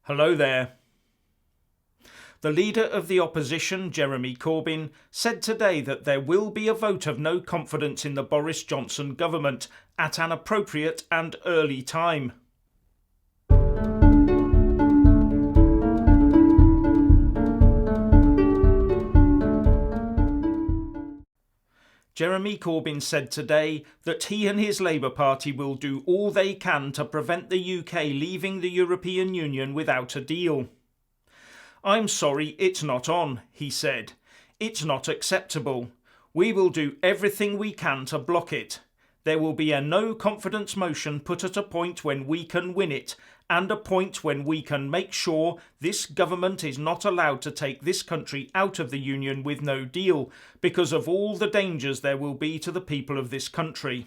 Hello there. The leader of the opposition, Jeremy Corbyn, said today that there will be a vote of no confidence in the Boris Johnson government at an appropriate and early time. Jeremy Corbyn said today that he and his Labour Party will do all they can to prevent the UK leaving the European Union without a deal. "I'm sorry it's not on," he said. "It's not acceptable. We will do everything we can to block it. There will be a no confidence motion put at a point when we can win it, and a point when we can make sure this government is not allowed to take this country out of the Union with no deal, because of all the dangers there will be to the people of this country."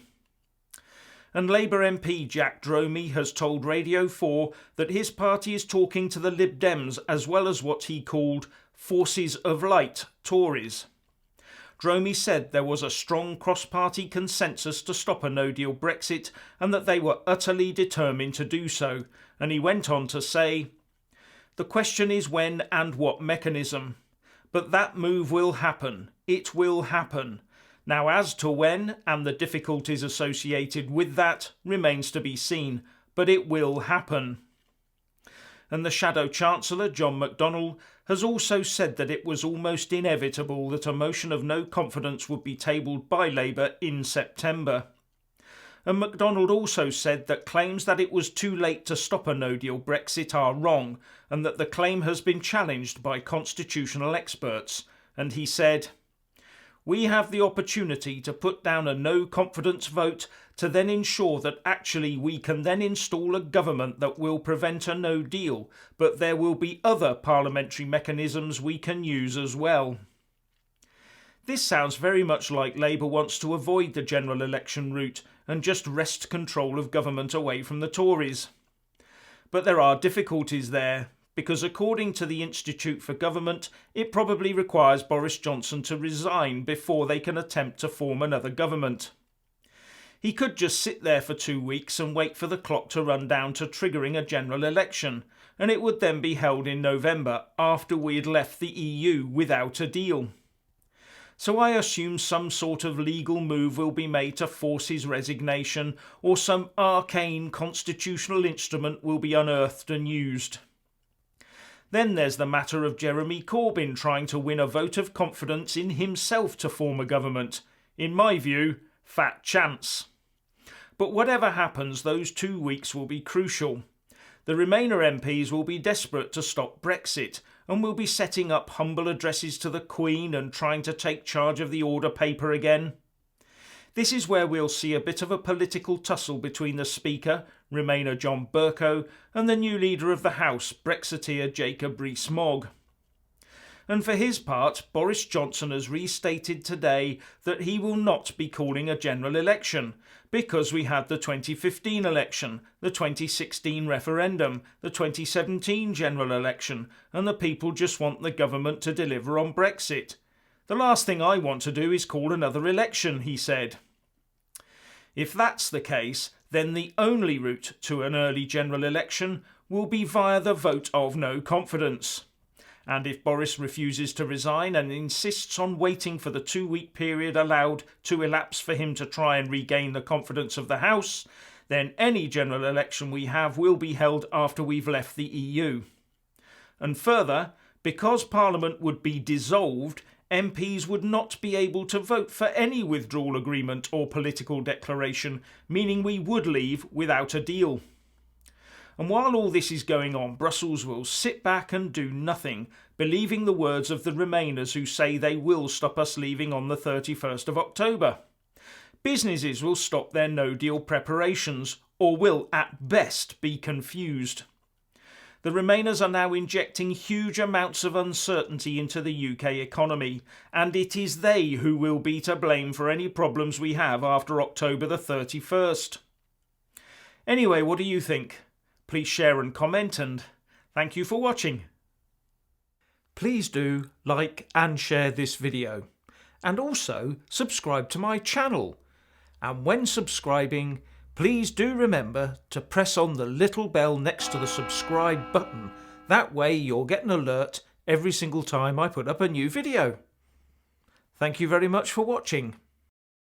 And Labour MP Jack Dromey has told Radio 4 that his party is talking to the Lib Dems as well as what he called forces of light Tories. Dromey said there was a strong cross-party consensus to stop a no-deal Brexit and that they were utterly determined to do so, and he went on to say, "The question is when and what mechanism. But that move will happen. It will happen. Now as to when and the difficulties associated with that remains to be seen, but it will happen." And the Shadow Chancellor, John McDonnell, has also said that it was almost inevitable that a motion of no confidence would be tabled by Labour in September. And McDonnell also said that claims that it was too late to stop a no-deal Brexit are wrong, and that the claim has been challenged by constitutional experts. And he said, "We have the opportunity to put down a no-confidence vote to then ensure that actually we can then install a government that will prevent a no-deal, but there will be other parliamentary mechanisms we can use as well." This sounds very much like Labour wants to avoid the general election route and just wrest control of government away from the Tories. But there are difficulties there, because according to the Institute for Government, it probably requires Boris Johnson to resign before they can attempt to form another government. He could just sit there for 2 weeks and wait for the clock to run down to triggering a general election, and it would then be held in November after we had left the EU without a deal. So I assume some sort of legal move will be made to force his resignation, or some arcane constitutional instrument will be unearthed and used. Then there's the matter of Jeremy Corbyn trying to win a vote of confidence in himself to form a government. In my view, fat chance. But whatever happens, those 2 weeks will be crucial. The Remainer MPs will be desperate to stop Brexit and will be setting up humble addresses to the Queen and trying to take charge of the order paper again. This is where we'll see a bit of a political tussle between the Speaker, Remainer John Bercow, and the new leader of the House, Brexiteer Jacob Rees-Mogg. And for his part, Boris Johnson has restated today that he will not be calling a general election, because we had the 2015 election, the 2016 referendum, the 2017 general election, and the people just want the government to deliver on Brexit. "The last thing I want to do is call another election," he said. If that's the case, then the only route to an early general election will be via the vote of no confidence. And if Boris refuses to resign and insists on waiting for the 2-week period allowed to elapse for him to try and regain the confidence of the House, then any general election we have will be held after we've left the EU. And further, because Parliament would be dissolved, MPs would not be able to vote for any withdrawal agreement or political declaration, meaning we would leave without a deal. And while all this is going on, Brussels will sit back and do nothing, believing the words of the Remainers who say they will stop us leaving on the 31st of October. Businesses will stop their no-deal preparations, or will at best be confused. The Remainers are now injecting huge amounts of uncertainty into the UK economy, and it is they who will be to blame for any problems we have after October the 31st. Anyway, what do you think? Please share and comment, and thank you for watching. Please do like and share this video, and also subscribe to my channel. And when subscribing, please do remember to press on the little bell next to the subscribe button That way you'll get an alert every single time I put up a new video. Thank you very much for watching.